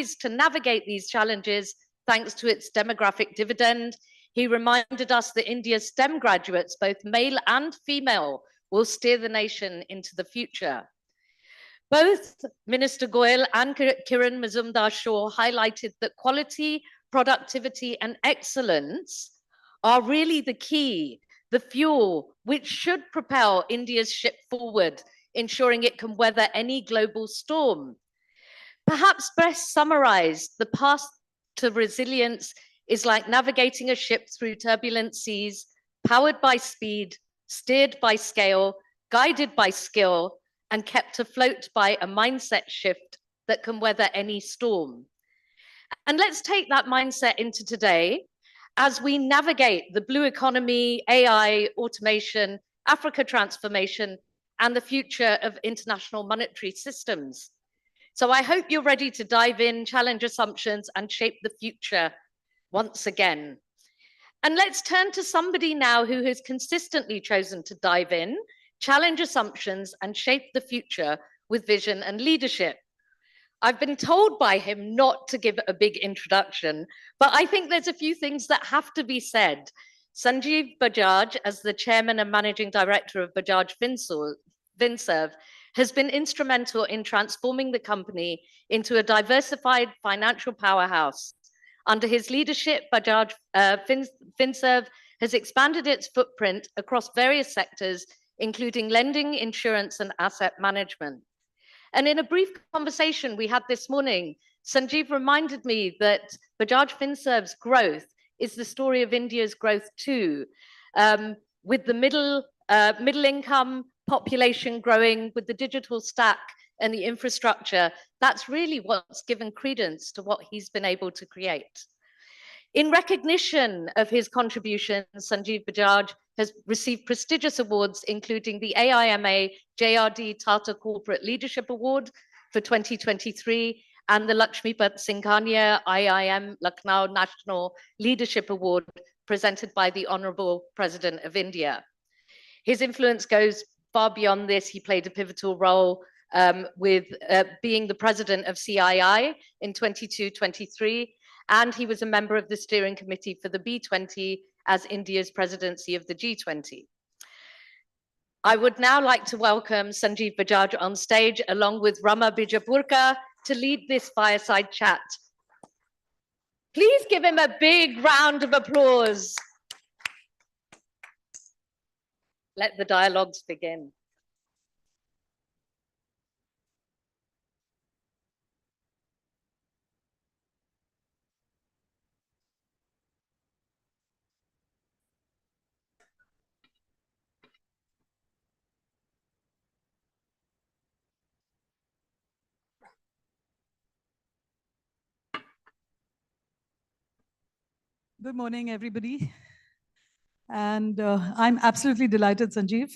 poised to navigate these challenges thanks to its demographic dividend. He reminded us that India's STEM graduates, both male and female, will steer the nation into the future. Both Minister Goyal and Kiran Mazumdar-Shaw highlighted that quality, productivity, and excellence are really the key, the fuel which should propel India's ship forward, ensuring it can weather any global storm. Perhaps best summarized, the path to resilience is like navigating a ship through turbulent seas, powered by speed, steered by scale, guided by skill, and kept afloat by a mindset shift that can weather any storm. And let's take that mindset into today as we navigate the blue economy, AI, automation, Africa transformation, and the future of international monetary systems. So I hope you're ready to dive in, challenge assumptions, and shape the future once again. And let's turn to somebody now who has consistently chosen to dive in, challenge assumptions, and shape the future with vision and leadership. I've been told by him not to give a big introduction, but I think there's a few things that have to be said. Sanjiv Bajaj, as the chairman and managing director of Bajaj Finserv, has been instrumental in transforming the company into a diversified financial powerhouse. Under his leadership, Bajaj Finserv has expanded its footprint across various sectors, including lending, insurance, and asset management. And in a brief conversation we had this morning, Sanjiv reminded me that Bajaj Finserv's growth is the story of India's growth too, with the middle income population growing, with the digital stack and the infrastructure. That's really what's given credence to what he's been able to create. In recognition of his contributions, Sanjiv Bajaj has received prestigious awards, including the AIMA JRD Tata Corporate Leadership Award for 2023 and the Lakshmipat Singhania IIM Lucknow National Leadership Award presented by the Honorable President of India. His influence goes far beyond this. He played a pivotal role with being the president of CII in 22-23, and he was a member of the steering committee for the B20 as India's presidency of the G20. I would now like to welcome Sanjiv Bajaj on stage, along with Rama Bijapurkar, to lead this fireside chat. Please give him a big round of applause. Let the dialogues begin. Good morning, everybody. And I'm absolutely delighted, Sanjiv,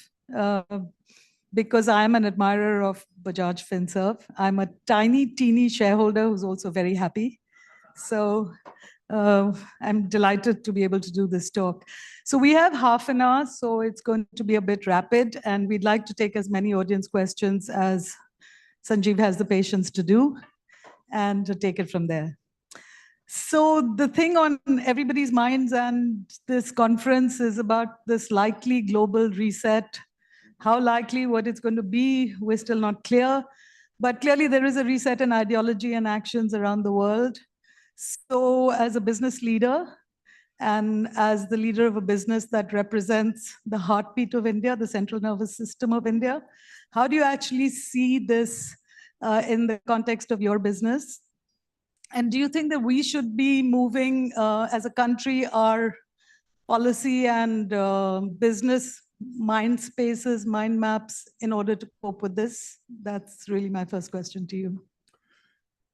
because I'm an admirer of Bajaj Finserv. I'm a teeny shareholder who's also very happy. So I'm delighted to be able to do this talk. So we have half an hour, so it's going to be a bit rapid, and we'd like to take as many audience questions as Sanjiv has the patience to do, and to take it from there. So the thing on everybody's minds and this conference is about this likely global reset. How likely, what it's going to be, we're still not clear. But clearly there is a reset in ideology and actions around the world. So as a business leader and as the leader of a business that represents the heartbeat of India, the central nervous system of India, how do you actually see this in the context of your business? And do you think that we should be moving as a country our policy and business mind spaces, mind maps in order to cope with this? That's really my first question to you.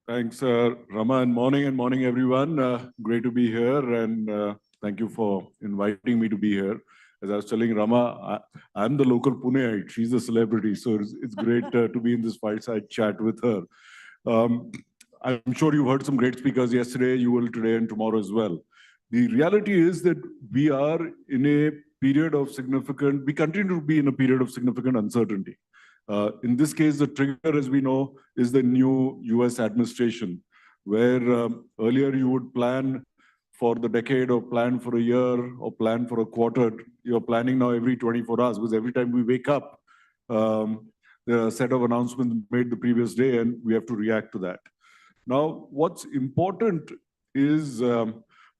Thanks, Rama, and morning, everyone. Great to be here, and thank you for inviting me to be here. As I was telling Rama, I'm the local Puneite. She's a celebrity, so it's great to be in this fireside chat with her. I'm sure you heard some great speakers yesterday, you will today and tomorrow as well. The reality is that we are in a period of significant, we continue to be in a period of significant uncertainty. In this case, the trigger, as we know, is the new US administration, where earlier you would plan for the decade or plan for a year or plan for a quarter. You're planning now every 24 hours because every time we wake up, there are a set of announcements made the previous day and we have to react to that. Now, what's important is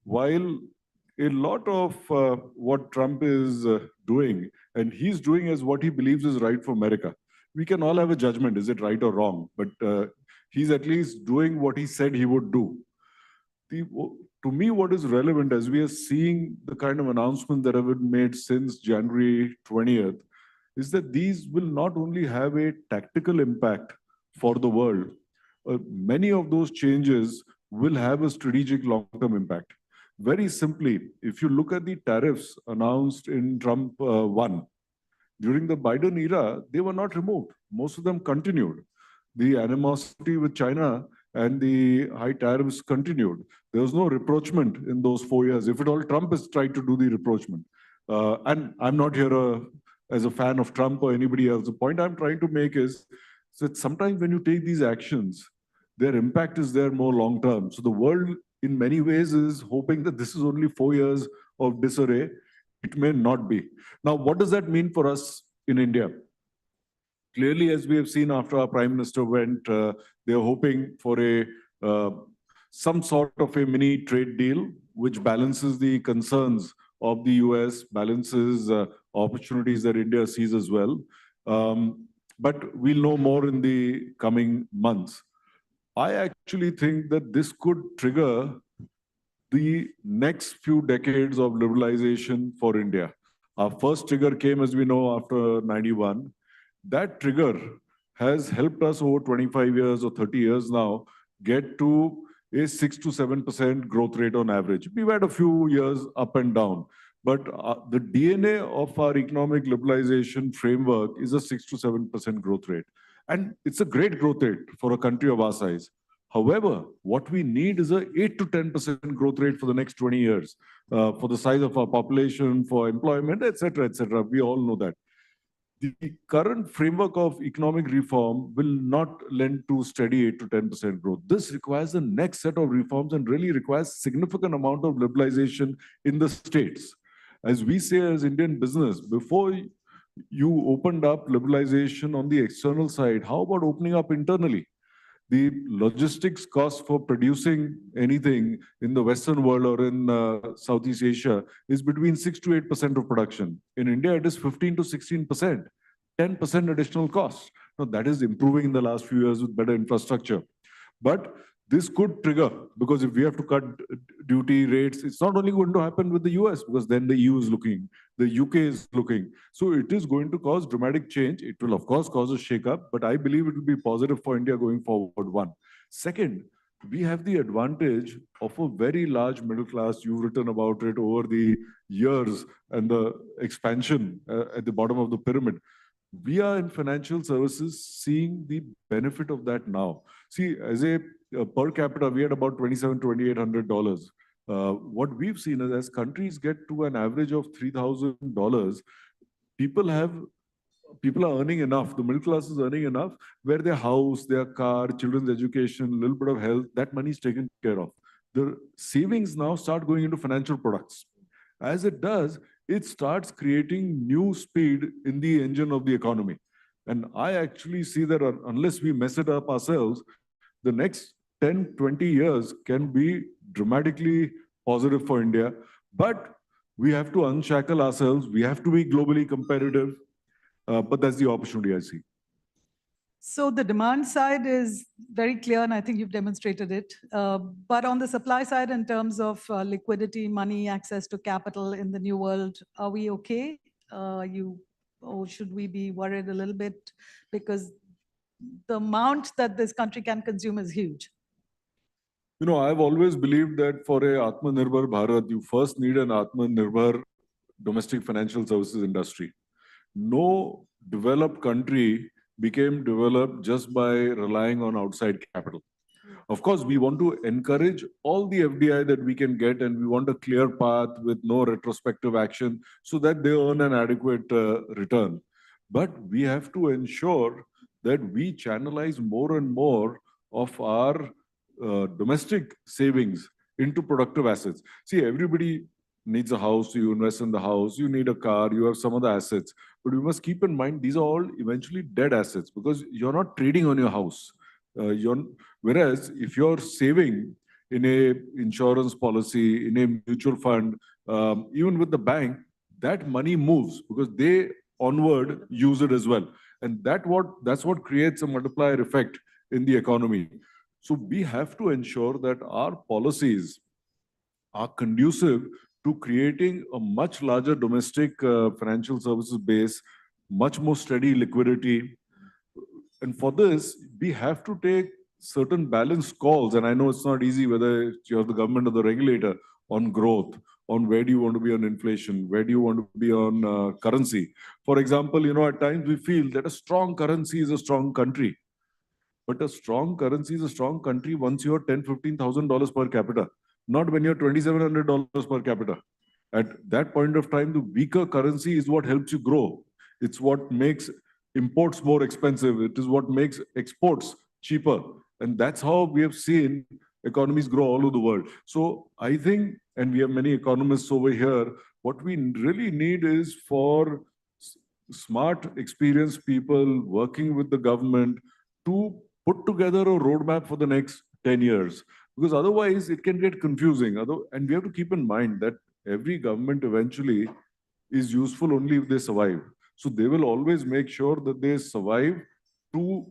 while a lot of what Trump is doing, and he's doing as what he believes is right for America. We can all have a judgment, is it right or wrong? But he's at least doing what he said he would do. To me, what is relevant as we are seeing the kind of announcements that have been made since January 20th is that these will not only have a tactical impact for the world, many of those changes will have a strategic long-term impact. Very simply, if you look at the tariffs announced in Trump 1, during the Biden era, they were not removed. Most of them continued. The animosity with China and the high tariffs continued. There was no rapprochement in those 4 years. If at all, Trump has tried to do the rapprochement. And I'm not here as a fan of Trump or anybody else. The point I'm trying to make is that sometimes when you take these actions, their impact is there more long term. So the world in many ways is hoping that this is only 4 years of disarray. It may not be. Now, what does that mean for us in India? Clearly, as we have seen after our Prime Minister went, they're hoping for some sort of a mini trade deal which balances the concerns of the US, balances opportunities that India sees as well. But we'll know more in the coming months. I actually think that this could trigger the next few decades of liberalization for India. Our first trigger came, as we know, after 91. That trigger has helped us over 25 years or 30 years now get to a 6 to 7% growth rate on average. We've had a few years up and down, but the DNA of our economic liberalization framework is a 6 to 7% growth rate. And it's a great growth rate for a country of our size. However, what we need is a 8 to 10% growth rate for the next 20 years, for the size of our population, for employment, etc., etc. We all know that. The current framework of economic reform will not lend to steady 8 to 10% growth. This requires the next set of reforms and really requires significant amount of liberalization in the states. As we say as Indian business, before you opened up liberalization on the external side, how about opening up internally? The logistics cost for producing anything in the Western world or in Southeast Asia is between 6 to 8% of production. In India, it is 15 to 16%, 10% additional cost. Now, that is improving in the last few years with better infrastructure. But this could trigger, because if we have to cut duty rates, it's not only going to happen with the US, because then the EU is looking, the UK is looking. So it is going to cause dramatic change. It will, of course, cause a shake-up, but I believe it will be positive for India going forward, one. Second, we have the advantage of a very large middle class. You've written about it over the years and the expansion at the bottom of the pyramid. We are in financial services seeing the benefit of that now. See, as a per capita, we had about $2,700 to $2,800. What we've seen is as countries get to an average of $3,000, people are earning enough. The middle class is earning enough where their house, their car, children's education, a little bit of health, that money is taken care of. The savings now start going into financial products. As it does, it starts creating new speed in the engine of the economy. And I actually see that unless we mess it up ourselves, the next 10, 20 years can be dramatically positive for India. But we have to unshackle ourselves. We have to be globally competitive. But that's the opportunity I see. So the demand side is very clear, and I think you've demonstrated it. But on the supply side, in terms of liquidity, money, access to capital in the new world, are we okay? Or should we be worried a little bit? Because the amount that this country can consume is huge. You know, I've always believed that for a Atmanirbhar Bharat, you first need an Atmanirbhar domestic financial services industry. No developed country became developed just by relying on outside capital. Of course, we want to encourage all the FDI that we can get, and we want a clear path with no retrospective action so that they earn an adequate return. But we have to ensure that we channelize more and more of our domestic savings into productive assets. See, everybody needs a house, you invest in the house, you need a car, you have some other assets. But you must keep in mind, these are all eventually dead assets because you're not trading on your house. Whereas if you're saving in a insurance policy, in a mutual fund, even with the bank, that money moves because they onward use it as well. And that's what creates a multiplier effect in the economy. So we have to ensure that our policies are conducive to creating a much larger domestic financial services base, much more steady liquidity. And for this, we have to take certain balanced calls. And I know it's not easy whether you're the government or the regulator on growth, on where do you want to be on inflation, where do you want to be on currency. For example, at times we feel that a strong currency is a strong country. But a strong currency is a strong country once you're $10,000-15,000 per capita, not when you're $2,700 per capita. At that point of time, the weaker currency is what helps you grow. It's what makes imports more expensive. It is what makes exports cheaper. And that's how we have seen economies grow all over the world. So I think, and we have many economists over here, what we really need is for smart, experienced people working with the government to put together a roadmap for the next 10 years. Because otherwise it can get confusing. And we have to keep in mind that every government eventually is useful only if they survive. So they will always make sure that they survive to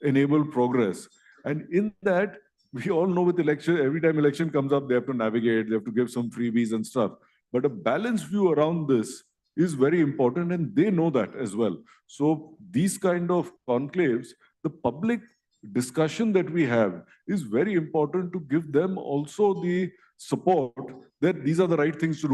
enable progress. And in that, we all know with election, every time election comes up, they have to navigate, they have to give some freebies and stuff. But a balanced view around this is very important, and they know that as well. So these kind of conclaves, the public discussion that we have is very important to give them also the support that these are the right things to do.